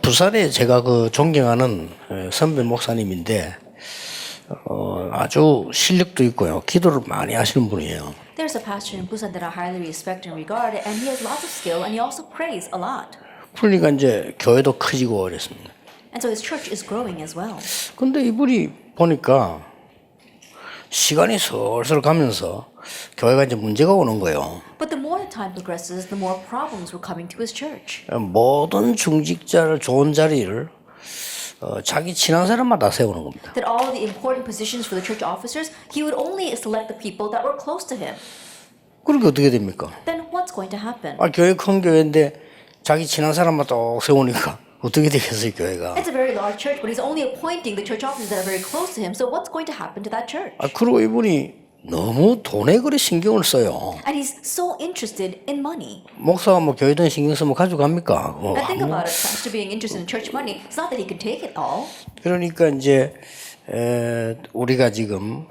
부산에 제가 그 존경하는 선배 목사님인데 아주 실력도 있고요. 기도를 많이 하시는 분이에요. There's a pastor in Busan that I highly respect and regard, and he has lots of skill, and he also prays a lot. 그러니까 이제 교회도 커지고 그랬습니다. And so his church is growing as well. 근데 이분이 보니까 시간이 슬슬 가면서 교회가 이제 문제가 오는 거예요. But the more time progresses, the more problems were coming to his church. 모든 중직자를 좋은 자리를 자기 친한 사람만 다 세우는 겁니다. That all the important positions for the church officers, he would only select the people that were close to him. 그렇게 어떻게 됩니까? Then what's going to happen? 교회 큰 교회인데 자기 친한 사람만 또 세우니까 어떻게 되겠어요, 교회가? It's a very large church, but he's only appointing the church officers that are very close to him. So what's going to happen to that church? 그리고 이분이 너무 돈에 그래 신경을 써요. And he's so interested in money. 목사가 뭐 교회 돈 신경 쓰면 가져갑니까? And think about it, pastor being interested in church money, it's not that he can take it all. 그러니까 이제 우리가 지금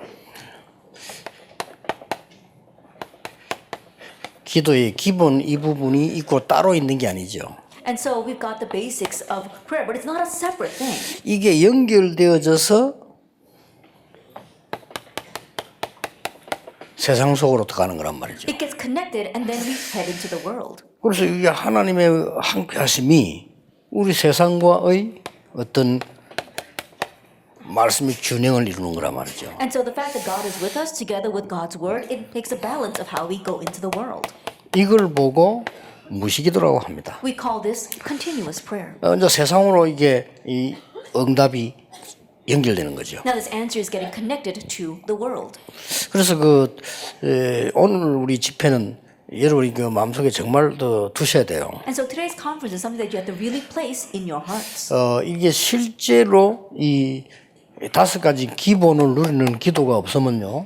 기도의 기본 이 부분이 있고 따로 있는 게 아니죠. And so we've got the basics of prayer, but it's not a separate thing. 이게 연결되어져서 세상 속으로 들어가는 거란 말이죠. It gets connected and then we head into the world. 그래서 이게 하나님의 함께하심이 우리 세상과의 어떤 말씀의 균형을 이루는 거란 말이죠. And so the fact that God is with us together with God's word, it makes a balance of how we go into the world. 이걸 보고 무시기도라고 합니다. We call this continuous prayer. 이제 세상으로 이게 이 응답이 연결되는 거죠. Now this answer is getting connected to the world. 그래서 오늘 우리 집회는 여러분이 그 마음속에 정말 더 두셔야 돼요. And so today's conference is something that you have to really place in your hearts. 이게 실제로 이 5가지 기본을 누리는 기도가 없으면요,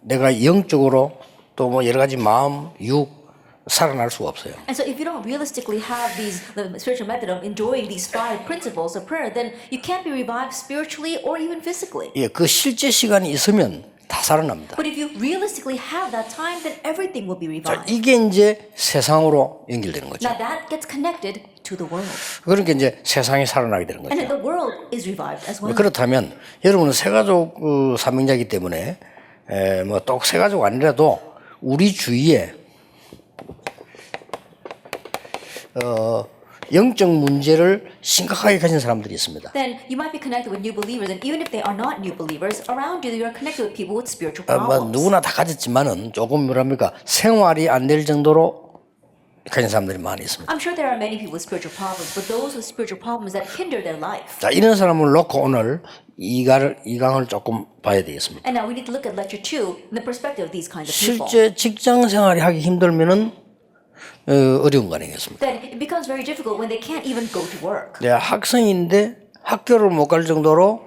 내가 영적으로 또 뭐 여러 가지 마음, 육 살아날 수가 없어요. And so if you don't realistically have the spiritual method of enjoying these 5 principles of prayer, then you can't be revived spiritually or even physically. 그 실제 시간이 있으면 다 살아납니다. But if you realistically have that time, then everything will be 자, revived. 이게 이제 세상으로 연결되는 거죠. Now that gets connected to the world. 그러니까 이제 세상이 살아나게 되는 And then 거죠. the world is revived as well. 그렇다면 여러분은 세가족 사명자이기 때문에 뭐 또 세가족 아니라도 우리 주위에 영적 문제를 심각하게 가진 사람들이 있습니다. Then you might be connected with new believers, and even if they are not new believers, around you, you are connected with people with spiritual 뭐 problems. 누구나 다 가졌지만은 조금 뭐랍니까 생활이 안 될 정도로 가진 사람들이 많이 있습니다. I'm sure there are many people with spiritual problems, but those with spiritual problems that hinder their life. 자, 이런 사람을 놓고 오늘 이 강을 조금 봐야 되겠습니다. And now we need to look at lecture 2 in the perspective of these kinds of people. 실제 직장 생활이 하기 힘들면은 어려운 거 아니겠습니까? Then it becomes very difficult when they can't even go to work. 내가 학생인데 학교를 못 갈 정도로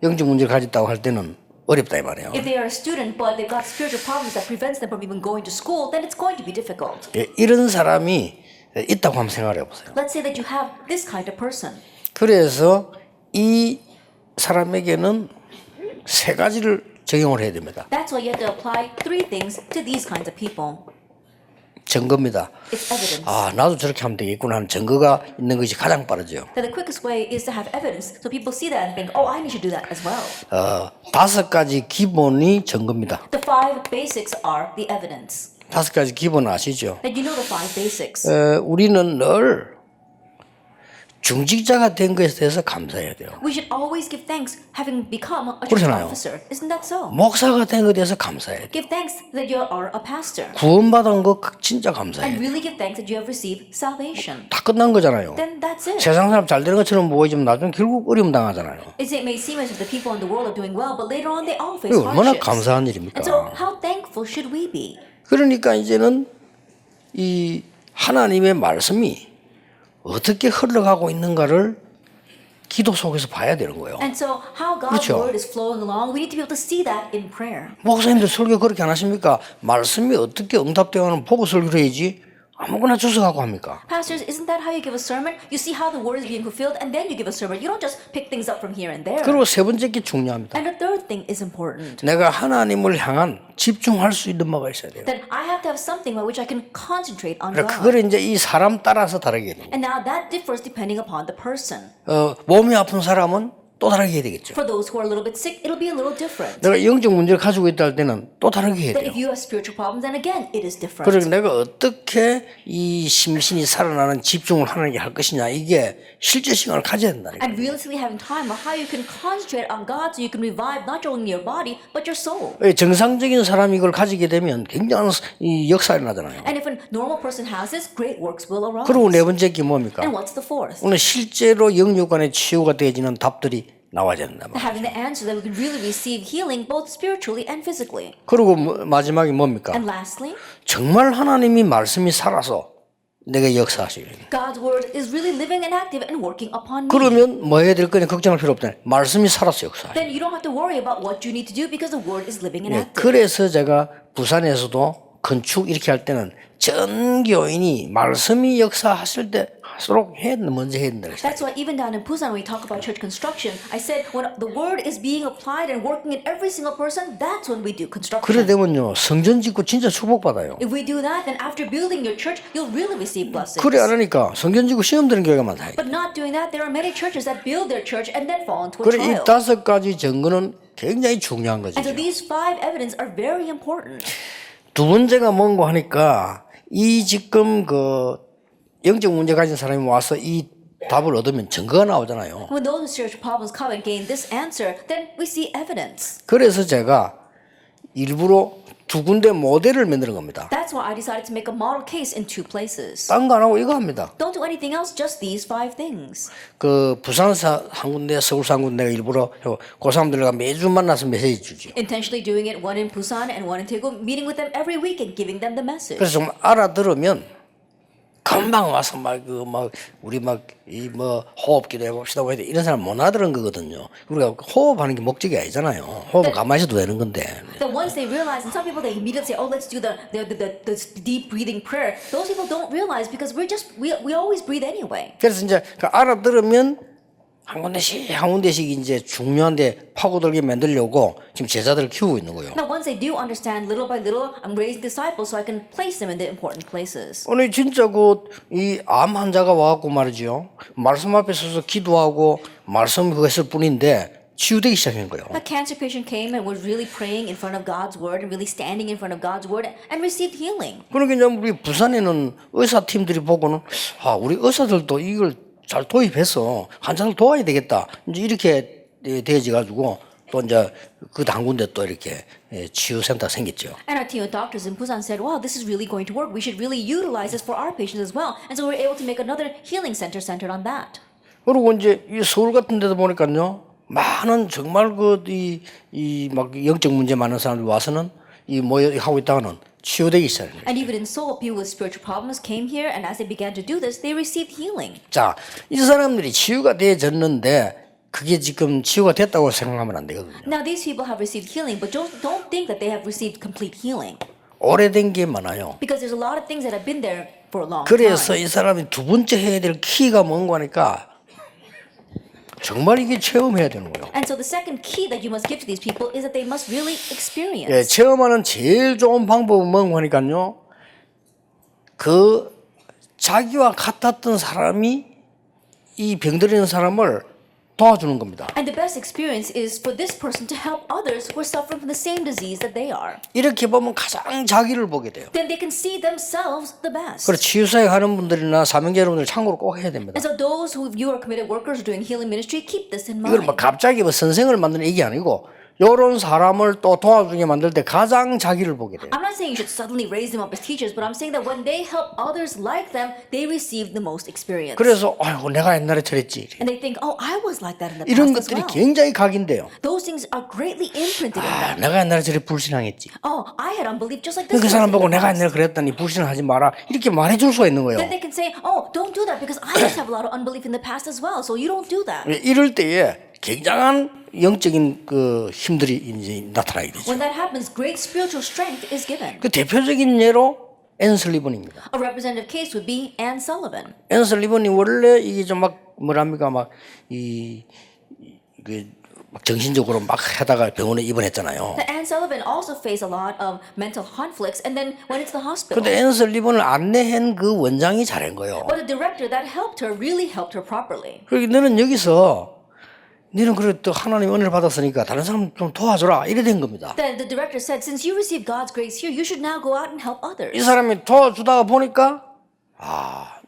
영적 문제를 가졌다고 할 때는 어렵다 이 말이에요. If they are a student but they've got spiritual problems that prevents them from even going to school, then it's going to be difficult. 이런 사람이 있다고 한번 생각해 보세요. Let's say that you have this kind of person. 그래서 이 사람에게는 3가지를 적용을 해야 됩니다. That's why you have to apply 3 things to these kinds of people. 증거입니다. It's evidence. 나도 저렇게 하면 되겠구나 하는 증거가 있는 것이 가장 빠르죠. Then the quickest way is to have evidence so people see that and think, oh, I need to do that as well. 5가지 기본이 증거입니다. The 5 basics are the evidence. 5가지 기본 아시죠? That you know the 5 basics. 우리는 늘 중직자가 된 것에 대해서 감사해야 돼요. We should always give thanks having become a church 그렇잖아요. officer. Isn't that so? 목사가 된 것에 대해서 감사해야 돼요. Give thanks that you are a pastor. 구원받은 거 진짜 감사해요. And really give thanks that you have received salvation. 다 끝난 거잖아요. Then that's it. 세상 사람 잘 되는 것처럼 보이지만 나중에 결국 어려움 당하잖아요. It may seem as if the people in the world are doing well, but later on they all face 이거 얼마나 hardships. 감사한 일입니까? And so how thankful should we be? 그러니까 이제는 이 하나님의 말씀이 어떻게 흘러가고 있는가를 기도 속에서 봐야 되는 거예요. And so how God's 그렇죠. word is flowing along, we need to be able to see that in prayer. 목사님들 설교 그렇게 안 하십니까? 말씀이 어떻게 응답되어가는 보고 설교를 해야지 아무거나 주워갖고 합니까? Pastors, isn't that how you give a sermon? You see how the word is being fulfilled and then you give a sermon. You don't just pick things up from here and there. 그리고 세 번째 게 중요합니다. And the third thing is important. 내가 하나님을 향한 집중할 수 있는 바가 있어야 돼요. That I have to have something by which I can concentrate on 그러니까 God. 그걸 이제 이 사람 따라서 다르게 돼요. And now that differs depending upon the person. 몸이 아픈 사람은 또 다르게 해야 되겠죠. For those who are a little bit sick, it'll be a little different. 내가 영적 문제를 가지고 있다 할 때는 또 다르게 해야 That 돼요. if you have spiritual problems, then again, it is different. 그러니까 내가 어떻게 이 심신이 살아나는 집중을 하는 게 할 것이냐 이게 실제 시간을 가져야 된다니까. And realistically having time on how you can concentrate on God so you can revive not only your body, but your soul. 정상적인 사람이 이걸 가지게 되면 굉장한 이 역사가 나잖아요. And if a normal person has this, great works will arise. 그리고 네 번째 게 뭡니까? And what's the fourth? 오늘 실제로 영육간의 치유가 되어지는 답들이 나와야 된다. Having the answer that we can really receive healing both spiritually and physically. 그리고 마지막에 뭡니까? And lastly, 정말 하나님이 말씀이 살아서 내게 역사하시는. God's word is really living and active and working upon me. 그러면 뭐 해야 될 거냐 걱정할 필요 없다. 말씀이 살아서 역사해. Then you don't have to worry about what you need to do because the word is living and active. 그래서 제가 부산에서도 건축 이렇게 할 때는 전 교인이 말씀이 역사하실 때 할수록 먼저 해야 된다. That's why even down in Busan, when we talk about church construction, I said when the word is being applied and working in every single person, that's when we do 그래 construction. 되면요 성전 짓고 진짜 축복받아요. If we do that, then after building your church, you'll really receive blessings. 그래 안 하니까 성전 짓고 시험 드는 교회가 많다. But not doing that, there are many churches that build their church and then fall into a 그래 이 trial. 다섯 가지 증거는 굉장히 중요한 거죠. And so these five evidence are very important. 두 번째가 뭔고 하니까 이 지금 그 영적 문제 가진 사람이 와서 이 답을 얻으면 증거가 나오잖아요. When those with spiritual problems come and gain this answer, then we see evidence. 그래서 제가 일부러 두 군데 모델을 만드는 겁니다. That's why I decided to make a model case in two places. 딴 거 안 하고 이거 합니다. Don't do anything else, just these five things. 그 부산에서 한 군데, 서울서 한 군데가 일부러 그 사람들과 매주 만나서 메시지 주죠. Intentionally doing it, one in Busan and one in Daegu, meeting with them every week and giving them the message. 그래서 정말 알아들으면 금방 와서 우리 이 호흡기도 해봅시다 이런 사람 못 알아들은 거거든요. 우리가 호흡하는 게 목적이 아니잖아요. 호흡은 가만히 있어도 되는 건데. That once they realize, and some people they immediately say, "Oh, let's do the deep breathing prayer." Those people don't realize because we always breathe anyway. 그래서 이제 그 알아들으면 한 군데씩 이제 중요한데 파고들게 만들려고 지금 제자들을 키우고 있는 거예요. Now, once they do understand, little by little, I'm raising disciples so I can place them in the important places. 오늘 진짜 이 암 환자가 와갖고 말이죠. 말씀 앞에 서서 기도하고 말씀 그거 했을 뿐인데 치유되기 시작한 거예요. A cancer patient came and was really praying in front of God's word and really standing in front of God's word and received healing. 그러니까 이제 우리 부산에는 의사팀들이 보고는 우리 의사들도 이걸 잘 도입해서 환자를 도와야 되겠다. 이제 이렇게 되어져 가지고 또 이제 그 한 군데 또 이렇게 치유센터 생겼죠. And our team of doctors in Busan said, wow, this is really going to work. We should really utilize this for our patients as well. And so we were able to make another healing center centered on that. 그리고 이제 이 서울 같은 데도 보니까요. 많은 정말 막 영적 문제 많은 사람들 와서는 하고 있다가는 치유되기 시작해요. And even in Seoul, people with spiritual problems came here, and as they began to do this, they received healing. 자, 이 사람들이 치유가 되어졌는데 그게 지금 치유가 됐다고 생각하면 안 되거든요. Now, these people have received healing, but don't think that they have received complete healing. 오래된 게 많아요. Because there's a lot of things that have been there for a long 그래서 time. 이 사람이 두 번째 해야 될 키가 뭔가 하니까 정말 이게 체험해야 되는 거예요. And so the second key that you must give to these people is that they must really experience. 예, 체험하는 제일 좋은 방법은 뭔가 하니까요. 그 자기와 같았던 사람이 이 병들이는 사람을 도와주는 겁니다. And the best experience is for this person to help others who are suffering from the same disease that they are. 이렇게 보면 가장 자기를 보게 돼요. Then they can see themselves the best. 그래서 치유사역 하는 분들이나 사명자 여러분들 참고로 꼭 해야 됩니다. And so those who you are committed workers doing healing ministry, keep this in 이걸 mind. 갑자기 선생을 만드는 이게 아니고 이런 사람을 또 도와주게 만들 때 가장 자기를 보게 돼요. I'm not saying you should suddenly raise them up as teachers, but I'm saying that when they help others like them, they receive the most experience. 그래서 아이고 내가 옛날에 저랬지. And they think, oh, I was like that in the 이런 past as 것들이 well. 굉장히 각인돼요. Those things are greatly imprinted in them. 내가 옛날에 저래 불신앙했지. Oh, I had unbelief just like this. 그 사람 person 보고 in the 내가 past. 옛날에 그랬더니 불신하지 마라 이렇게 말해줄 수가 있는 거예요. Then they can say, oh, don't do that because I just have a lot of unbelief in the past as well, so you don't do that. 이럴 때에 굉장한 영적인 그 힘들이 이제 나타나게 되죠. When that happens, great spiritual strength is given. 그 대표적인 예로 앤 슬리번입니다. A representative case would be Anne Sullivan. 앤 슬리번이 원래 이게 좀 막 뭐랍니까 막 정신적으로 막 하다가 병원에 입원했잖아요. Now, Anne Sullivan also faced a lot of mental conflicts and then went into the hospital. 근데 앤 슬리번을 안내한 그 원장이 잘한 거예요. But the director that helped her really helped her properly. 그러니까 너는 여기서 너는 그래 또 하나님 은혜를 받았으니까 다른 사람 좀 도와줘라 이래 된 겁니다. Then the director said, since you received God's grace here, you should now go out and help 이 others. 사람이 도와주다가 보니까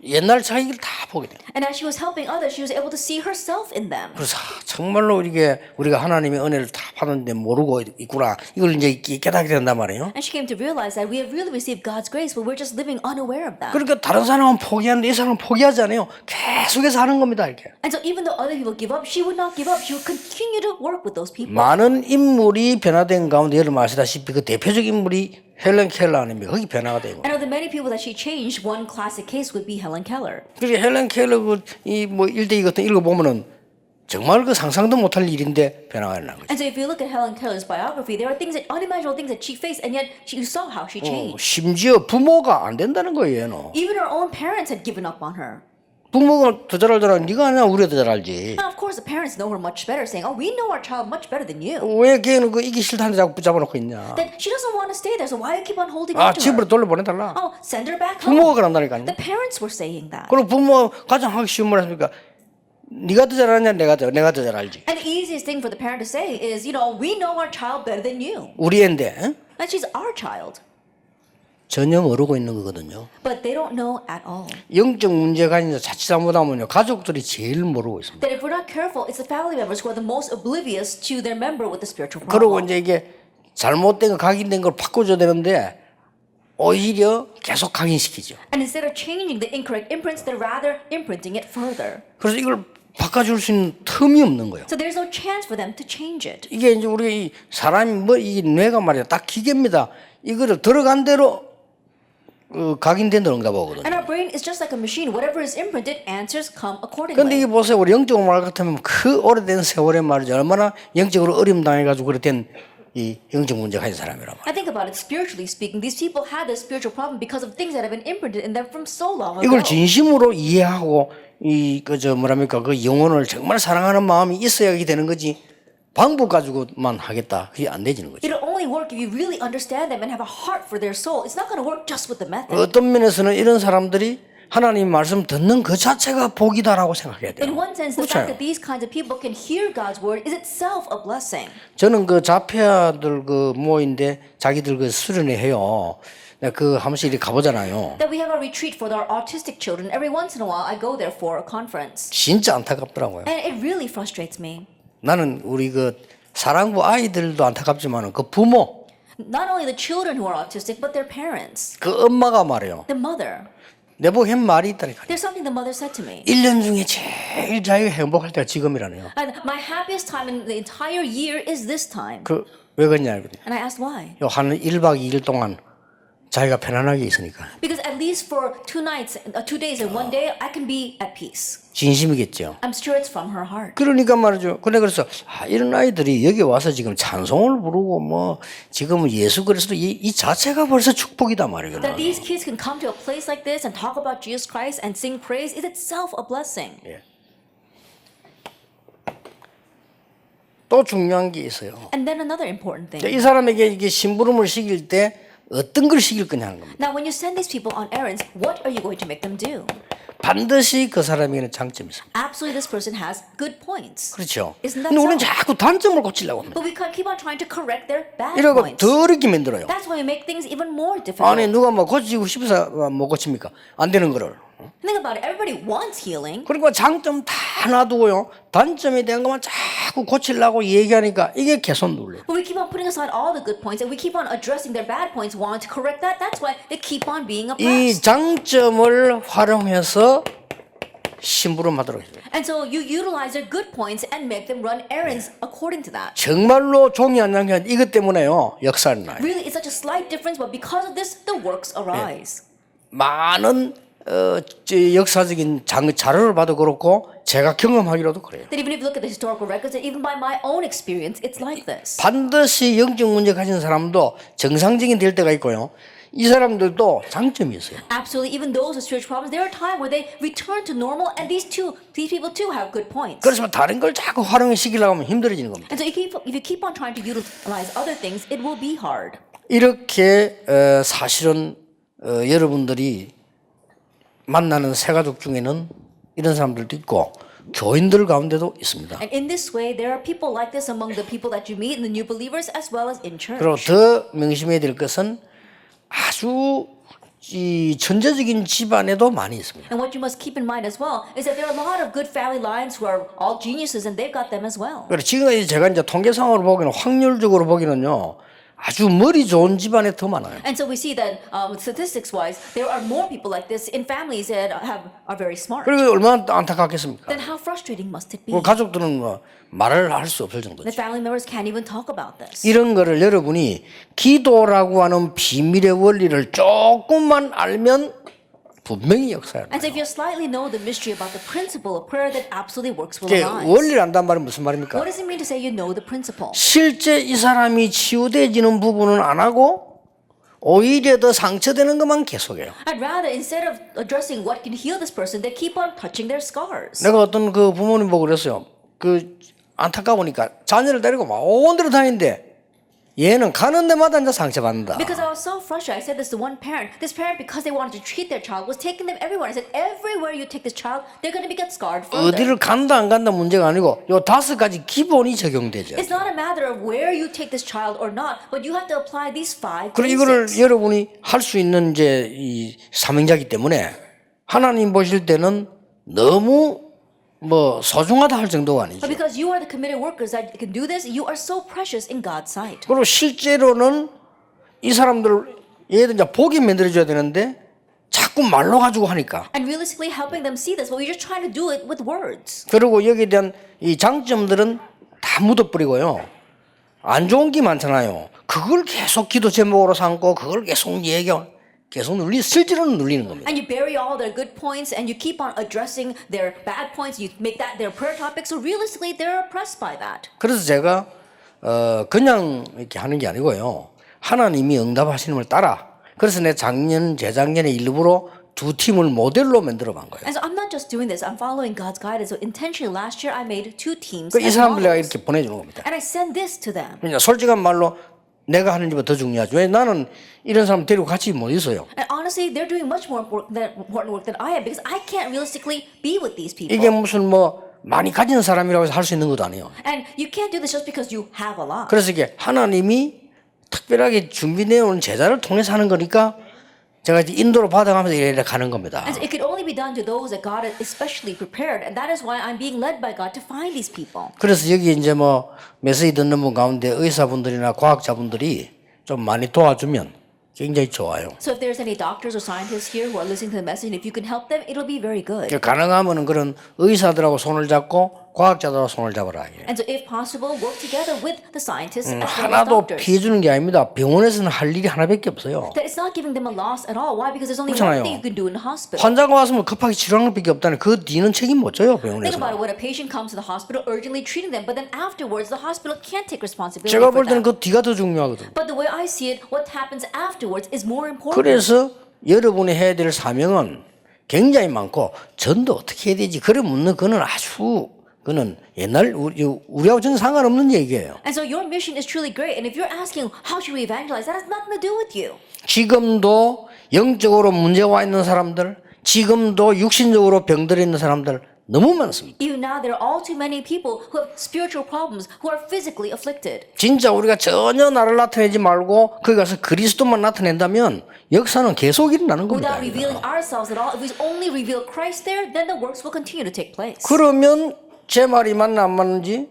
옛날 자기를 다 보게 돼요. And as she was helping others, she was able to see herself in them. 그래서 정말로 이게 우리가 하나님의 은혜를 다 받았는데 모르고 있구나. 이걸 이제 깨닫게 된단 말이에요. And she came to realize that we have really received God's grace, but we're just living unaware of that. 그러니까 다른 사람은 포기하는데 이 사람은 포기하지 않아요. 계속해서 하는 겁니다. 이렇게. And so even though other people give up, she would not give up. She would continue to work with those people. 많은 인물이 변화된 가운데 여러분 아시다시피 그 대표적 인물이 헬렌 켈러 아닙니까? 거기 변화가 되고. And of the many people that she changed, one classic case would be Helen Keller. 그리고 헬렌 켈러 그이뭐 일대기 같은 읽어 보면은 정말 그 상상도 못할 일인데 변화가 일어난 거죠. And so if you look at Helen Keller's biography, there are things that unimaginable things that she faced, and yet you saw how she changed. 심지어 부모가 안 된다는 거예요. 얘는. Even her own parents had given up on her. 부모가 더 잘 알잖아. 네가 아니야 우리가 더 잘 알지. Now, of course, the parents know her much better, saying, "Oh, we know our child much better than you." 왜 걔는 그 이기 싫다는데 자꾸 붙잡아 놓고 있냐. Then she doesn't want to stay there, so why you keep on holding 아 on to 집으로 her? 돌려보내달라. Oh, send her back 부모가 home. 그런다니까요. The parents were saying that. 그리고 부모 가장 하기 쉬운 말 했으니까 네가 더 잘하냐 내가 더 잘 알지. And the easiest thing for the parent to say is, we know our child better than you. 우리 애인데 응? And she's our child. 전혀 모르고 있는 거거든요. But they don't know at all. 영적 문제가 있는 자칫 잘못하면요 가족들이 제일 모르고 있습니다. That if we're not careful, it's the family members who are the most oblivious to their member with the spiritual 그리고 problem. 이제 이게 잘못된 거 각인된 걸 바꿔줘야 되는데 오히려 계속 각인시키죠. And instead of changing the incorrect imprints, they're rather imprinting it further. 그래서 이걸 바꿔줄 수 있는 틈이 없는 거예요. So there's no chance for them to change it. 이게 이제 우리 이 사람이 이 뇌가 말이야 딱 기계입니다. 이거를 들어간 대로 각인된 대로 응답하거든요. And our brain is just like a machine. Whatever is imprinted, answers come 근데 accordingly. 이게 보세요. 우리 영적으로 말 같으면 그 오래된 세월에 말이죠. 얼마나 영적으로 어려움 당해가지고 그랬던 이 영적 문제가 가진 사람이란 말이에요. I think about it spiritually speaking. These people had this spiritual problem because of things that have been imprinted in them from so long ago. 이걸 진심으로 이해하고 뭐랍니까 그 영혼을 정말 사랑하는 마음이 있어야 하게 되는 거지. 방법 가지고만 하겠다. 그게 안 되지는 거죠. It'll only work if you really understand them and have a heart for their soul. It's not going to work just with the method. 어떤 면에서는 이런 사람들이 하나님 말씀 듣는 그 자체가 복이다라고 생각해야 돼요. In one sense, the fact 그렇잖아요. that these kinds of people can hear God's word is itself a blessing. 저는 그 자폐아들 그 모인데 자기들 그 수련회 해요. 내가 그 한 번씩 이렇게 가보잖아요. That we have a retreat for our autistic children. Every once in a while, I go there for a conference. 진짜 안타깝더라고요. And it really frustrates me. 나는 우리 그 사랑부 아이들도 안타깝지만 그 부모, Not only the children who are autistic, but their parents, 그 엄마가 말해요. the mother. 내보고 한 말이 있다니까요. There's something the mother said to me. 1년 중에 제일 자기가 행복할 때가 지금이라네요. And my happiest time in the entire year is this time. 그 왜 그러냐 알거든요. And I asked why. 요 한 1박 2일 동안 자기가 편안하게 있으니까. Because at least for 2 nights, 2 days and 1 day, I can be at peace. 진심이겠죠. I'm sure it's from her heart. 그러니까 말이죠. 그래서 이런 아이들이 여기 와서 지금 찬송을 부르고 뭐 지금은 예수 그리스도 이 자체가 벌써 축복이다 말이에요. That these kids can come to a place like this and talk about Jesus Christ and sing praise is itself a blessing. 예. 또 중요한 게 있어요. And then another important thing. 이 사람에게 이게 심부름을 시킬 때 어떤 걸 시킬 거냐 하는 겁니다. Now, when you send these people on errands, what are you going to make them do? 반드시 그 사람에게는 장점이 있습니다. Absolutely, this person has good points. 그렇죠. Isn't that 근데 우리는 so? 자꾸 단점을 고치려고 합니다. But we can't keep on trying to correct their bad 이러고 points. 더 어렵게 만들어요. That's why we make things even more difficult. 아니 누가 뭐 고치고 싶어서 못 고칩니까? 안 되는 거를. Think about it. Everybody wants healing. 그리고 장점 다 놔두고요. 단점에 대한 것만 자꾸 고치려고 얘기하니까 이게 개손 놀래요. But we keep on putting aside all the good points and we keep on addressing their bad points, wanting to correct that. That's why they keep on being 이 oppressed. 장점을 활용해서 심부름하도록 해요. And so you utilize their good points and make them run errands according to that. 정말로 종이 안 난 게 아니라 이것 때문에요. 역사는 나요. Really, it's such a slight difference, but because of this, the works arise. 많은 역사적인 자료를 봐도 그렇고 제가 경험하기로도 그래요. That even if you look at the historical records, and even by my own experience, it's like this. 반드시 영적 문제 가진 사람도 정상적인 될 때가 있고요. 이 사람들도 장점이 있어요. Absolutely, even those with spiritual problems, there are times where they return to normal, and these people too have good points. 그래서 다른 걸 자꾸 활용시키려고 하면 힘들어지는 겁니다. And so if you keep on trying to utilize other things, it will be hard. 이렇게 사실은 여러분들이 만나는 새가족 중에는 이런 사람들도 있고 교인들 가운데도 있습니다. And in this way, there are people like this among the people that you meet in the new believers as well as in church. 그리고 더 명심해야 될 것은 아주 이 천재적인 집안에도 많이 있습니다. And what you must keep in mind as well is that there are a lot of good family lines who are all geniuses, and they've got them as well. 그래서 지금까지 제가 이제 통계상으로 보기는 확률적으로 보기는요. 아주 머리 좋은 집안에 더 많아요. And so we see that statistics-wise, there are more people like this in families that are very smart. 그리고 얼마나 안타깝겠습니까? Then how frustrating must it be? 그 가족들은 뭐 말을 할 수 없을 정도죠. The family members can't even talk about this. 이런 거를 여러분이 기도라고 하는 비밀의 원리를 조금만 알면 분명히 역사해요. And so if you slightly know the mystery about the principle of prayer, that absolutely works will 이게 arise. 원리를 안다는 말은 무슨 말입니까? What does it mean to say you know the principle? 실제 이 사람이 치유되지는 부분은 안 하고 오히려 더 상처되는 것만 계속해요. And rather, instead of addressing what can heal this person, they keep on touching their scars. 내가 어떤 그 부모님 보고 그랬어요. 그 안타까우니까 자녀를 데리고 막 온 데로 다니는데 얘는 가는 데마다 이제 상처받는다. Because I was so frustrated, I said this to one parent. This parent, because they wanted to treat their child, was taking them everywhere. I said, everywhere you take this child, they're going to get scarred further. 어디를 간다 안 간다 문제가 아니고 요 5가지 기본이 적용되죠. It's not a matter of where you take this child or not, but you have to apply these 5 그리고 이거를 basics. 여러분이 할 수 있는 이제 이 사명자이기 때문에 하나님 보실 때는 너무 뭐 소중하다 할 정도가 아니죠. But because you are the committed workers that can do this, you are so precious in God's sight. 그리고 실제로는 이 사람들 얘들 이제 보기 만들어줘야 되는데 자꾸 말로 가지고 하니까. And realistically helping them see this, but we're just trying to do it with words. 그리고 여기에 대한 이 장점들은 다 묻어버리고요. 안 좋은 게 많잖아요. 그걸 계속 기도 제목으로 삼고 그걸 계속 계속 실제로는 눌리는 겁니다. And you bury all their good points and you keep on addressing their bad points. You make that their prayer topic. So realistically, they're oppressed by that. 그래서 제가 그냥 이렇게 하는 게 아니고요. 하나님이 응답하시는 걸 따라. 그래서 내 재작년에 일부러 2팀을 모델로 만들어 본 거예요. And so I'm not just doing this. I'm following God's guidance. So intentionally, last year I made 2 teams. 이 as 사람들 내가 models. 이렇게 보내주는 겁니다. And I send this to them. 그냥 솔직한 말로 내가 하는 일보다 더 중요하죠. 왜 나는 이런 사람 데리고 같이 못 있어요. And honestly, they're doing much more important work than I am because I can't realistically be with these people. 이게 무슨 뭐 많이 가진 사람이라고 해서 할 수 있는 것도 아니에요. And you can't do this just because you have a lot. 그래서 이게 하나님이 특별하게 준비되어 온 제자를 통해서 하는 거니까 제가 이제 인도로 받아가면서 이렇게 가는 겁니다. And so it could only be done to those that God has especially prepared. And that is why I'm being led by God to find these people. 그래서 여기 이제 뭐 메시지 듣는 분 가운데 의사분들이나 과학자분들이 좀 많이 도와주면 굉장히 좋아요. So if there's any doctors or scientists here who are listening to the message, and if you can help them, it'll be very good. 가능하면은 그런 의사들하고 손을 잡고 과학자들하고 손을 잡아라. And so if possible, work together with the scientists as well as 하나도 doctors. 피해 주는 게 아닙니다. 병원에서는 할 일이 하나밖에 없어요. That it's not giving them a loss at all. Why? Because there's only 그렇잖아요. one thing you can do in the hospital. 환자가 왔으면 급하게 치료하는 것밖에 없다는 그 뒤는 책임 못 져요 Think 병원에서. about it. When a patient comes to the hospital, urgently treating them, but then afterwards, the hospital can't take responsibility 제가 for 볼 때는 that. 그 뒤가 더 중요하거든. But the way I see it, what happens afterwards is more important. 그래서 여러분이 해야 될 사명은 굉장히 많고 전도 어떻게 해야 되지? 그래 묻는 그는 아주 그는 옛날 우리하고 전혀 상관없는 얘기예요. And so your mission is truly great. And if you're asking how should we evangelize, that has nothing to do with you. 지금도 영적으로 문제가 있는 사람들, 지금도 육신적으로 병들어 있는 사람들 너무 많습니다. Even now, there are all too many people who have spiritual problems, who are physically afflicted. 진짜 우리가 전혀 나를 나타내지 말고 거기 가서 그리스도만 나타낸다면 역사는 계속 일어나는 겁니다. Without revealing ourselves at all, if we only reveal Christ there, then the works will continue to take place. 그러면 제 말이 맞나 안 맞는지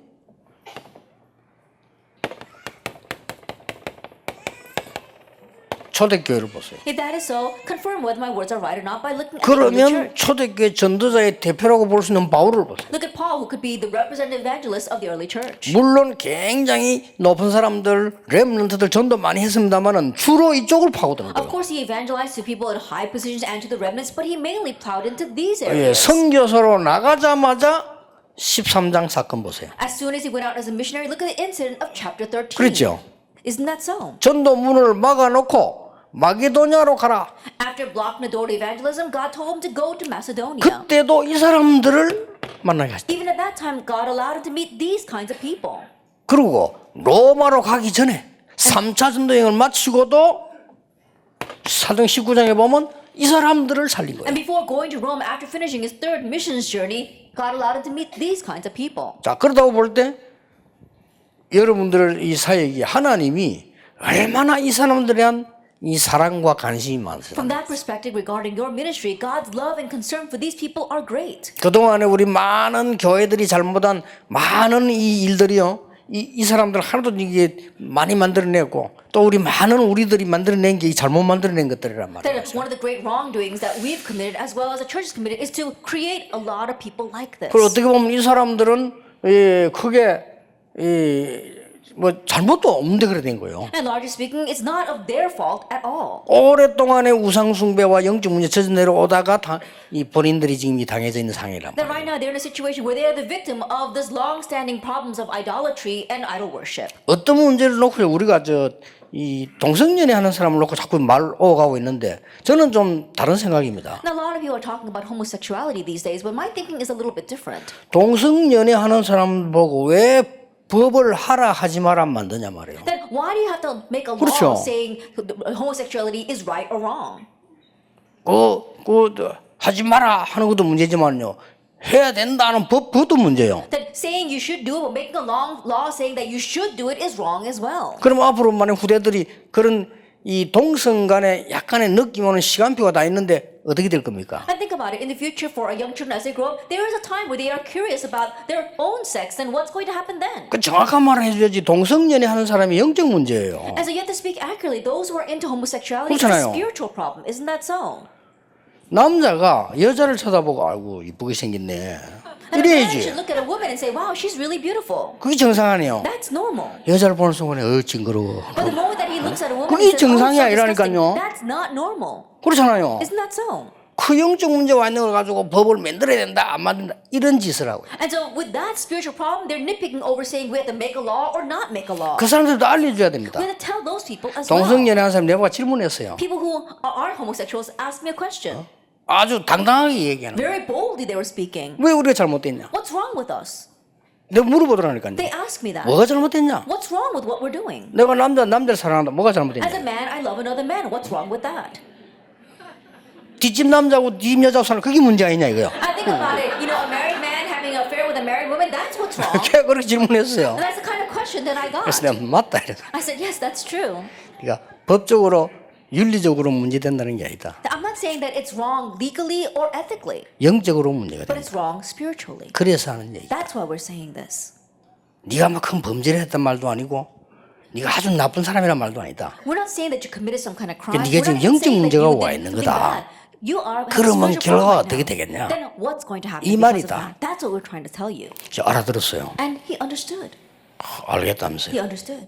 초대교회를 보세요. If that is so, confirm whether my words are right or not by looking at the early 그러면 church. 초대교회 전도자의 대표라고 볼 수 있는 바울을 보세요. Look at Paul, who could be the representative evangelist of the early church. 물론 굉장히 높은 사람들, 렘넌트들 전도 많이 했습니다만은 주로 이쪽을 파고드는 Of 거예요. course, he evangelized to people in high positions and to the remnants, but he mainly plowed into these 예, areas. 선교사로 나가자마자 13장 사건 보세요. As soon as he went out as a missionary, look at the incident of chapter 13. 그렇죠. Isn't that so? 전도 문을 막아놓고 마게도냐로 가라. After blocking the door to evangelism, God told him to go to Macedonia. 그때도 이 사람들을 만나게 하셨다. Even at that time, God allowed him to meet these kinds of people. 그리고 로마로 가기 전에 3차 전도여행을 마치고도 사도행 19장에 보면 이 사람들을 살린 거예요. And before going to Rome, after finishing his third missions journey, God allowed him to meet these kinds of people. 자, 그러다고 볼 때 여러분들 이 사역이 하나님이 얼마나 이 사람들에 대한 이 사랑과 관심이 많으세요. From that perspective, regarding your ministry, God's love and concern for these people are great. 그동안에 우리 많은 교회들이 잘못한 많은 이 일들이요. 이 사람들 하나도 이게 많이 만들어내고 또 우리들이 만들어낸 게 잘못 만들어낸 것들이란 말이에요. That one of the great wrongdoings that we've committed, as well as the church has committed, is to create a lot of people like this. 그리고 어떻게 보면 이 사람들은 크게 뭐 잘못도 없는데 그래 된 거예요. And largely speaking, it's not of their fault at all. 오랫동안의 우상 숭배와 영적 문제 젖어 내려오다가 이 본인들이 지금 이 당해져 있는 상황이란 That 말이에요. right now they're in a situation where they are the victim of this long-standing problems of idolatry and idol worship. 어떤 문제를 놓고 우리가 이 동성연애 하는 사람을 놓고 자꾸 말 오가고 있는데 저는 좀 다른 생각입니다. Now, a lot of people are talking about homosexuality these days, but my thinking is a little bit different. 동성연애 하는 사람 보고 왜 법을 하라 하지 마라 만드냐 말이에요. Then why do you have to make a 그렇죠. law saying homosexuality is right or wrong? 하지 마라 하는 것도 문제지만요. 해야 된다는 법도 문제예요. That saying you should do it, but making a law saying that you should do it is wrong as well. 그럼 앞으로 만약 후대들이 그런 이 동성 간에 약간의 느낌 오는 시간표가 다 있는데 어떻게 될 겁니까? And think about it, in the future for our young children as they grow up, there is a time where they are curious about their own sex and what's going to happen then. 그 정확한 말을 해줘야지. 동성연애 하는 사람이 영적 문제예요. And so you have to speak accurately. Those who are into homosexuality, it's 그렇잖아요. a spiritual problem. Isn't that so? 남자가 여자를 쳐다보고 아이고 이쁘게 생겼네 And a man 이래야지. should look at a woman and say, wow, she's really beautiful. 그게 정상아니에요. That's normal. 여자를 보는 순간에 징그러워. But the moment that he looks at a woman, 그게 he says, oh, 정상이 so 아니라니까요. disgusting. That's not normal. 그렇잖아요. Isn't that so? 그 영적 문제와 있는 걸 가지고 법을 만들어야 된다 안 만든다 이런 짓을 하고 And so with that spiritual problem, they're nitpicking over saying we have to make a law or not make a law. 그 사람들도 알려줘야 됩니다. We have to tell those people as well. 동성연애 하는 사람 내가 질문했어요. People who are homosexuals asked me a question. 아주 당당하게 얘기하는 거예요. Very boldly they were speaking. 왜 우리가 잘못됐냐? What's wrong with us? 내가 물어보더라니까요. They asked me that. 뭐가 잘못됐냐? What's wrong with what we're doing? 내가 남자를 사랑한다. 뭐가 As a 잘못됐냐? man, I love another man. What's wrong with that? 뒷집 남자하고 뒷 여자하고 사는 그게 문제 아니냐 이거요. I think about it. You know, a married man having an affair with a married woman, that's what's wrong. 제가 그렇게 질문했어요. And that's the kind of question that I got. 그래서 내가 맞다 이래서. I said, yes, that's true. 그러니까 법적으로 윤리적으로 문제된다는 게 아니다. I'm not saying that it's wrong legally or ethically, 영적으로 문제가 but 된다. it's wrong spiritually. 그래서 하는 얘기. That's why we're saying this. 네가 막 큰 범죄를 했단 말도 아니고 네가 아주 나쁜 사람이란 말도 아니다. We're not saying that you committed some kind of crime. 네가 지금 We're not 영적 saying that 문제가 you 와 did 있는 something 거다. bad. You are 그러면 spiritual 결과가 problem 어떻게 right now. 되겠냐? Then what's going to happen 이 because of 말이다. that? That's what we're trying to tell you. 저 알아들었어요. And he understood. 알겠다면서요. He understood.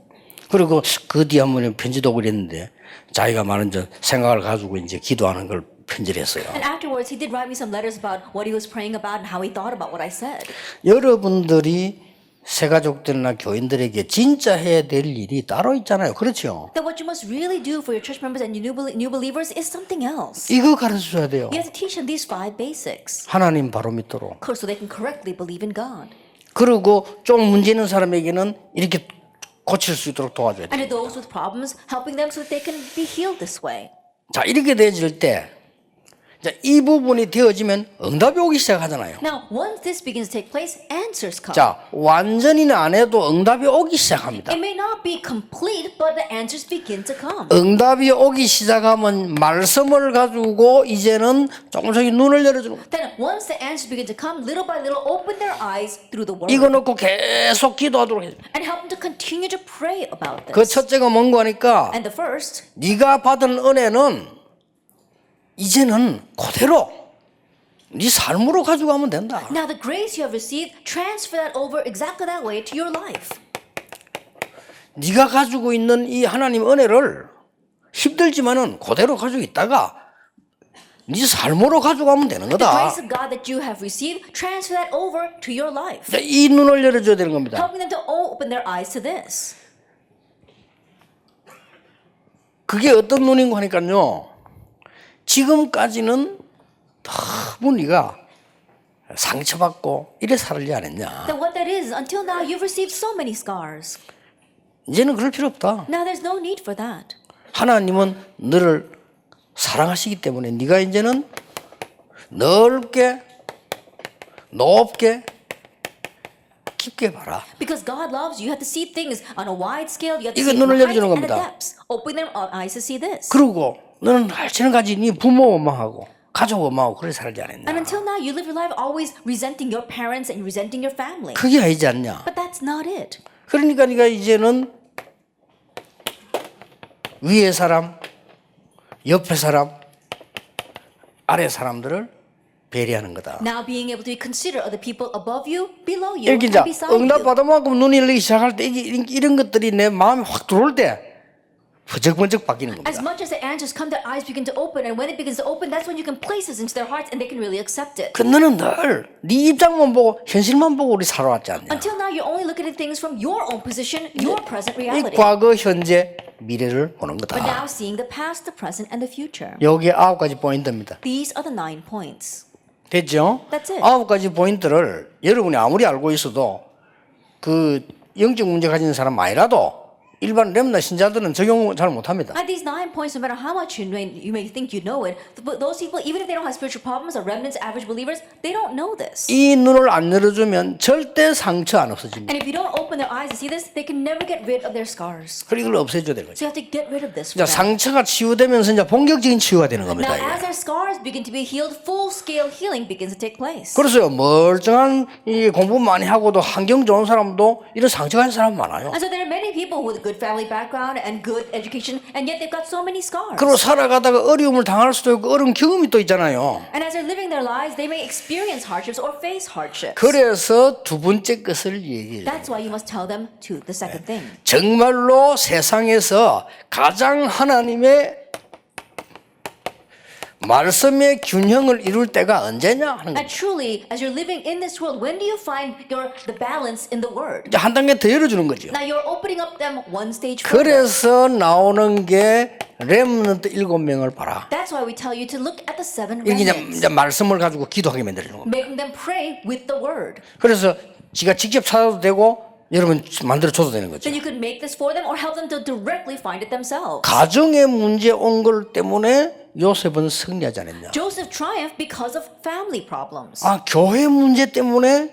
그리고 그 뒤에 한번 편지도 그랬는데 자기가 많은 생각을 가지고 이제 기도하는 걸 편지를 했어요. And afterwards, he did write me some letters about what he was praying about and how he thought about what I said. 여러분들이 새가족들이나 교인들에게 진짜 해야 될 일이 따로 있잖아요. 그렇죠? That what you must really do for your church members and your new believers is something else. 이거 가르쳐줘야 돼요. You have to teach them these 5 basics, 하나님 바로 믿도록. so they can correctly believe in God. 그리고 좀 문제 있는 사람에게는 이렇게 고칠 수 있도록 도와줘야 돼요. And to those with problems, helping them so that they can be healed this way. 자, 이렇게 되어질 때 이 부분이 되어지면 응답이 오기 시작하잖아요. Now, once this begins to take place, answers come. 자, 완전히는 안 해도 응답이 오기 시작합니다. It may not be complete, but the answers begin to come. 응답이 오기 시작하면 말씀을 가지고 이제는 조금씩 눈을 열어주는 거예요. Then, once the answers begin to come, little by little, open their eyes through the word 이거 놓고 계속 기도하도록 해요. and help them to continue to pray about 그 this. 첫째가 뭔가 하니까 And the first, 네가 받은 은혜는 이제는 그대로 네 삶으로 가지고 가면 된다. now the grace you have received, transfer that over exactly that way to your life. 네가 가지고 있는 이 하나님 은혜를 힘들지만은 그대로 가지고 있다가 네 삶으로 가져가면 되는 The 거다. grace of God that you have received, transfer that over to your life. 자, 이 눈을 열어줘야 되는 겁니다. Helping them to open their eyes to this. 그게 어떤 눈인고 하니까요. 지금까지는 너무 네가 상처받고 이래 살지 않았냐. Then what that is, until now you've received so many scars. 이제는 그럴 필요 없다. Now there's no need for that. 하나님은 너를 사랑하시기 때문에 네가 이제는 넓게 높게 깊게 봐라. Because God loves you, you have to see things on a wide scale. You have to 이거 see 눈을 heights 열어주는 and the 겁니다. depths. Open their eyes to see this. 그리고 너는 할지는까지 네 부모 원망하고 가족 원망하고 그래 살지 And 않았냐. until now, you live your life always resenting your parents and resenting your family. 그게 아니지 않냐. But that's not it. 그러니까 네가 이제는 위에 사람, 옆에 사람, 아래 사람들을 배려하는 거다. Now being able to consider other people above you, below you, 이렇게 이제 and beside you. 응답받아만큼 눈이 열리기 시작할 때 이런 것들이 내 마음에 확 들어올 때 번쩍번쩍 바뀌는 As 겁니다. much as the answers come, their eyes begin to open, and when it begins to open, that's when you can place this into their hearts, and they can really accept it. 그 너는 늘 네 입장만 보고 현실만 보고 우리 살아왔지 않냐. Until now, you're only looking at things from your own position, your present 이 reality. 과거, 현재, 미래를 보는 But 거다. now seeing the past, the present, and the future. 여기에 9가지 포인트입니다. These are the 9 points. 됐죠? That's it. 9가지 포인트를 여러분이 아무리 알고 있어도 그 영적 문제 가진 사람 아니라도 일반 렘나 신자들은 적용 잘 못합니다. At these 9 points, no matter how much you may think you know it, but those people, even if they don't have spiritual problems or remnants, average believers, they don't know this. 이 눈을 안 열어주면 절대 상처 안 없어집니다. And if you don't open their eyes to see this, they can never get rid of their scars. 그리고 이걸 없애줘야 되는 거죠. So you have to get rid of this. 자, For them. 상처가 치유되면서 이제 본격적인 치유가 되는 겁니다. Now, as 이게. our scars begin to be healed, full-scale healing begins to take place. 그래서요, 멀쩡한 이 공부 많이 하고도 환경 좋은 사람도 이런 상처가 있는 사람 많아요. And so there are many people with a good family background and good education, and yet they've got so many scars. 그리고 살아가다가 어려움을 당할 수도 있고 어려운 경험이 또 있잖아요. And as they're living their lives, they may experience hardships or face hardships. 그래서 두 번째 것을 얘기해요. That's why you must tell them to the second thing. 정말로 세상에서 가장 하나님의 말씀의 균형을 이룰 때가 언제냐 하는 거죠. And truly, as you're living in this world, when do you find the balance in the word? 이제 한 단계 더 열어주는 거죠. Now you're opening up them one stage further. 그래서 나오는 게 렘넌트 7명을 봐라. That's why we tell you to look at the 7 이렇게 remnants, 이제 말씀을 가지고 기도하게 만들어주는 겁니다. making them pray with the word. 그래서 지가 직접 찾아도 되고 여러분 만들어 줘도 되는 거죠. Then you could make this for them or help them to directly find it themselves. 가정의 문제 온 걸 때문에 요셉은 승리하지 않았냐. Joseph triumphed because of family problems. 아, 교회 문제 때문에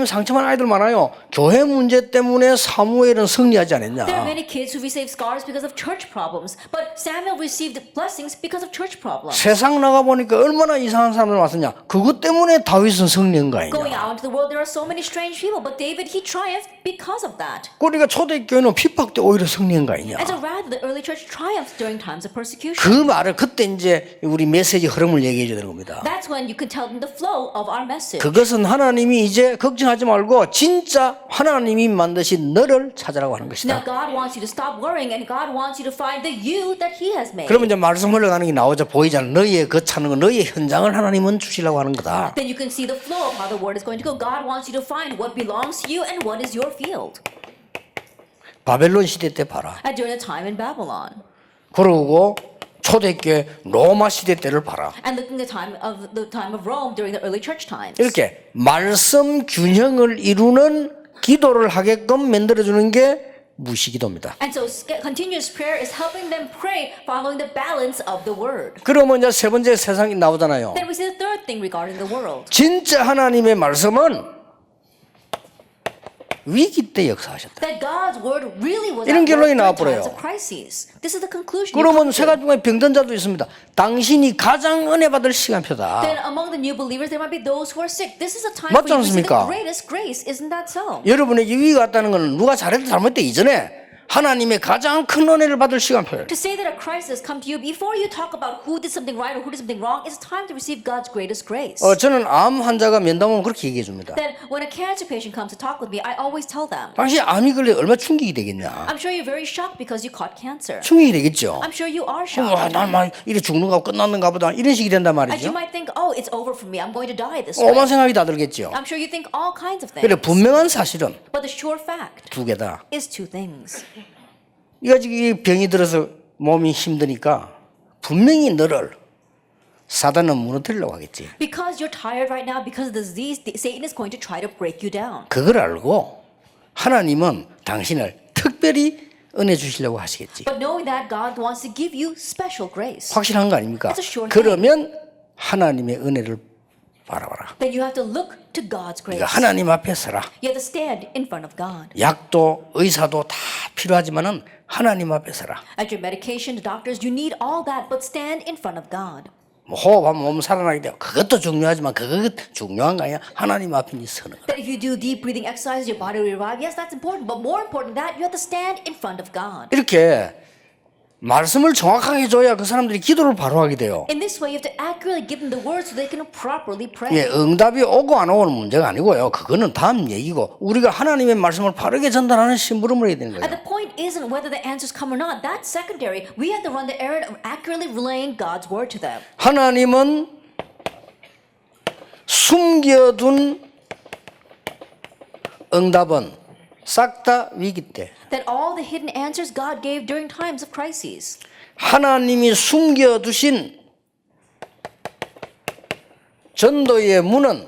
상처만 아이들 많아요. 교회 문제 때문에 사무엘은 승리하지 않았냐. There are many kids who receive scars because of church problems, but Samuel received blessings because of church problems. 세상 나가 보니까 얼마나 이상한 사람들 왔었냐. 그것 때문에 다윗은 승리한 거 Going 아니냐. out into the world, there are so many strange people, but David, he triumphed because of that. 그러니까 초대교회는 핍박 때 오히려 승리한 거 아니냐. And so rather, the early church triumphed during times of persecution. 그 말을 그때 이제 우리 메시지 흐름을 얘기해 줘야 되는 겁니다. That's when you can tell them the flow of our message. 그것은 하나님이 이제 걱정하지 말고 진짜 하나님이 만드신 너를 찾으라고 하는 Now 것이다. God wants you to stop worrying, and God wants you to find the you that He has made. 그러면 이제 말씀 흘러가는 게 나오자 보이잖아. 너희의 그 찾는 거, 너희의 현장을 하나님은 주시려고 하는 거다. Then you can see the flow of how the word is going to go. God wants you to find what belongs to you and what is your field. 바벨론 시대 때 봐라. And during the time in Babylon, 그러고 초대교회 로마 시대 때를 봐라. and looking at the time of Rome during the early church times. 이렇게 말씀 균형을 이루는 기도를 하게끔 만들어주는 게 무시기도입니다. And so continuous prayer is helping them pray following the balance of the word. 그러면 이제 세 번째 세상이 나오잖아요. Then we see the third thing regarding the world. 진짜 하나님의 말씀은 위기 때 역사하셨다. That God's word really was 이런 at 결론이 work during 나와버려요. times of crises. This is the conclusion. you 그러면 come 세 to. 가지 중에 병든 자도 있습니다. 당신이 가장 은혜 받을 시간표다. Then among the new believers, there might be those who are sick. This is a time 맞지 for you to receive 않습니까? the greatest grace. Isn't that so? 여러분에게 위기가 왔다는 건 누가 잘했다 잘못했다 이전에 하나님의 가장 큰 은혜를 받을 시간표예요. To say that a crisis come to you before you talk about who did something right or who did something wrong, it's time to receive God's greatest grace. 저는 암 환자가 면담하면 그렇게 얘기해 줍니다. Then when a cancer patient comes to talk with me, I always tell them, 당신 암이 걸려 얼마나 충격이 되겠냐. I'm sure you're very shocked because you caught cancer. 충격이 되겠죠. I'm sure you are shocked. 난막 이래 죽는가 끝났는가 보다 이런 식이 된단 And you 말이죠. might think, oh, it's over for me. I'm going to die this way. 오만 생각이 다 들겠죠. I'm sure you think all kinds of 그래 things. 분명한 사실은 But the sure fact 두 개다. is two things. 네가 지금 이 병이 들어서 몸이 힘드니까 분명히 너를 사단은 무너뜨리려고 하겠지. Because you're tired right now because of the disease, Satan is going to try to break you down. 그걸 알고 하나님은 당신을 특별히 은혜 주시려고 하시겠지. But knowing that God wants to give you special grace, 확실한 거 아닙니까? That's a sure thing. 그러면 하나님의 은혜를 바라봐라. then you have to look to God's grace. 네가 하나님 앞에 서라. You have to stand in front of God. 약도 의사도 다 필요하지만은 하나님 앞에 서라. At your medication, the doctors, you need all that, but stand in front of God. 뭐 호흡하면 몸 살아나게 돼요. 그것도 중요하지만 그것 중요한 거 아니야. 하나님 앞에 서는 거다. That if you do deep breathing exercises, your body will revive. Yes, that's important, but more important than that, you have to stand in front of God. 이렇게 말씀을 정확하게 줘야 그 사람들이 기도를 바로 하게 돼요. In this way, you have to accurately give them the words so they can properly pray. 예, 응답이 오고 안 오고는 문제가 아니고요. 그거는 다음 얘기고 우리가 하나님의 말씀을 바르게 전달하는 심부름을 해야 되는 And 거예요. the point isn't whether the answers come or not. That's secondary. We have to run the errand of accurately relaying God's word to them. 하나님은 숨겨둔 응답은 싹 다 위기 때 That all the hidden answers God gave during times of crises. 하나님이 숨겨두신 전도의 문은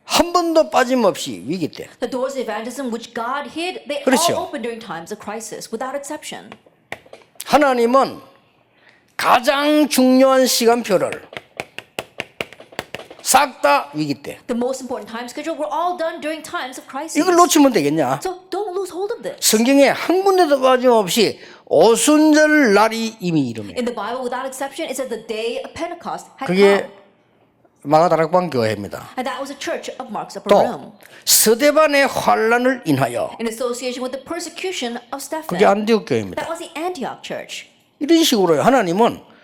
한 번도 빠짐없이 위기 때 The doors of evangelism which God hid, they 그렇죠. all open during times of crisis, without exception. 하나님은 가장 중요한 시간표를 싹 다 위기 때 The most important time schedule were all done during times of crisis. 이걸 놓치면 되겠냐? So don't lose hold of this. 성경에 한 군데도 빠짐없이 오순절 날이 이미 이르며 In the Bible, without exception, it said the day of Pentecost had 그게 come. 마가다락방 교회입니다. And that was a church of Mark's upper 또 room. 스데반의 환란을 인하여 In association with the persecution of Stephen. 그게 안디옥 교회입니다. That was the Antioch church. 이런 식으로요. 하나님은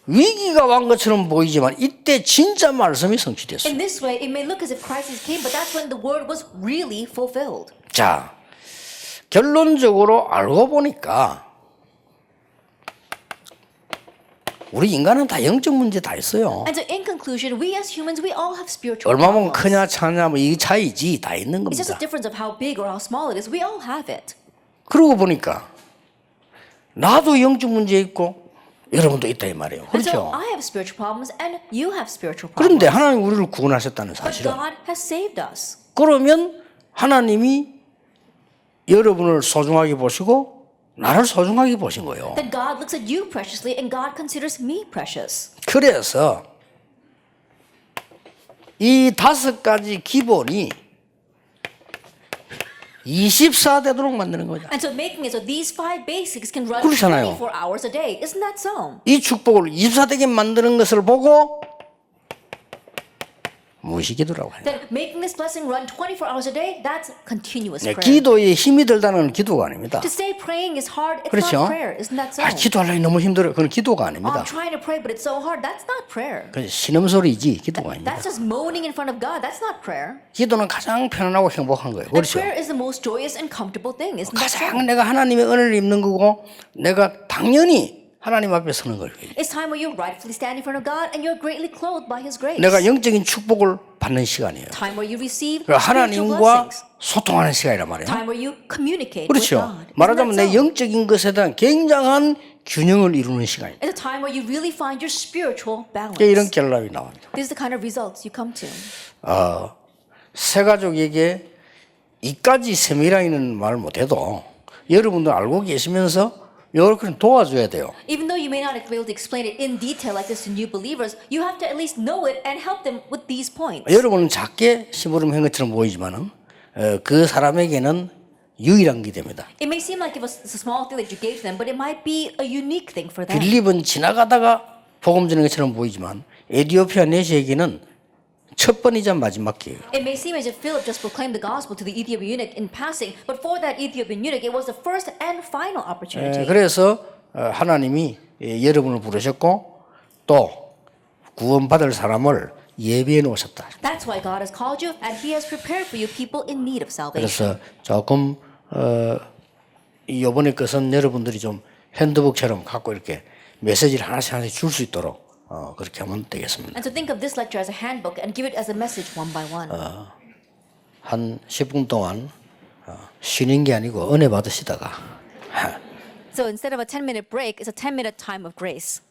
위기가 온 것처럼 보이지만 이때 진짜 말씀이 성취됐어요. In this way, it may look as if crisis came, but that's when the word was really fulfilled. 자, 결론적으로 알고 보니까 우리 인간은 다 영적 문제 다 있어요. And so, in conclusion, we as humans, we all have spiritual 얼마면 problems. 크냐 차냐 뭐 이 차이지 다 있는 It's just a 겁니다. difference of how big or how small it is. We all have it. 그러고 보니까 나도 영적 문제 있고 여러분도 있다 이 말이에요. And so 그렇죠? I have spiritual problems and you have spiritual problems. 그런데 하나님 우리를 구원하셨다는 But 사실은 God has saved us. 그러면 하나님이 여러분을 소중하게 보시고 나를 소중하게 보신 거예요. That God looks at you preciously and God considers me precious. 그래서 이 5가지 기본이 24되도록 만드는 거죠. And so making it so these 5 basics can run 그렇잖아요. 24 hours a day. Isn't that so? 이 축복을 24되게 만드는 것을 보고 무시기도라고 해요. That making this blessing run 24 hours a day, that's continuous 네, prayer. 기도에 힘이 들다는 기도가 아닙니다. To say praying is hard, it's 그렇죠? not prayer. Isn't that so? 아, 기도하려니 너무 힘들어요. 그건 기도가 Oh, 아닙니다. I'm trying to pray, but it's so hard. That's not prayer. 그건 신음소리이지 기도가 아닙니다. That's just moaning in front of God. That's not prayer. 기도는 가장 편안하고 행복한 거예요. And 그렇죠? prayer is the most joyous and comfortable thing. Isn't that so? 가장 내가 하나님의 은혜를 입는 거고 내가 당연히 하나님 앞에 서는 거예요. It's time where you rightfully stand in front of God and you're greatly clothed by His grace. 내가 영적인 축복을 받는 시간이에요. Time where you receive 그러니까 spiritual 하나님과 blessings. 소통하는 시간이란 말이에요. Time where you communicate with 그렇죠. God. Isn't 말하자면 that 내 so? 영적인 것에 대한 굉장한 균형을 이루는 시간이에요. It's a time where you really find your spiritual balance. 이런 결론이 나옵니다. This is the kind of results you come to. 새 가족에게 이까지 세밀하게는 말 못해도 여러분도 알고 계시면서 이렇게 도와줘야 돼요. Even though you may not be able to explain it in detail like this to new believers, you have to at least know it and help them with these points. 여러분은 작게 심부름한 것처럼 보이지만은 그 사람에게는 유일한 게 됩니다. It may seem like it's a small thing that you gave to them, but it might be a unique thing for them. 빌립은 지나가다가 복음 전하는 것처럼 보이지만 에디오피아 내시에게는 첫 번이자 마지막 기회예요. It may seem as if Philip just proclaimed the gospel to the Ethiopian eunuch in passing, but for that Ethiopian eunuch, it was the first and final opportunity. 그래서 하나님이 여러분을 부르셨고 또 구원받을 사람을 예비해 놓으셨다. That's why God has called you, and He has prepared for you people in need of salvation. 그래서 조금 이번에 것은 여러분들이 좀 핸드북처럼 갖고 이렇게 메시지를 하나씩 줄 수 있도록 그렇게 하면 되겠습니다. And so think of this lecture as a handbook and give it as a message one by one. 한 10분 동안 쉬는 게 아니고 은혜 받으시다가 So instead of a 10-minute break, it's a 10-minute time of grace.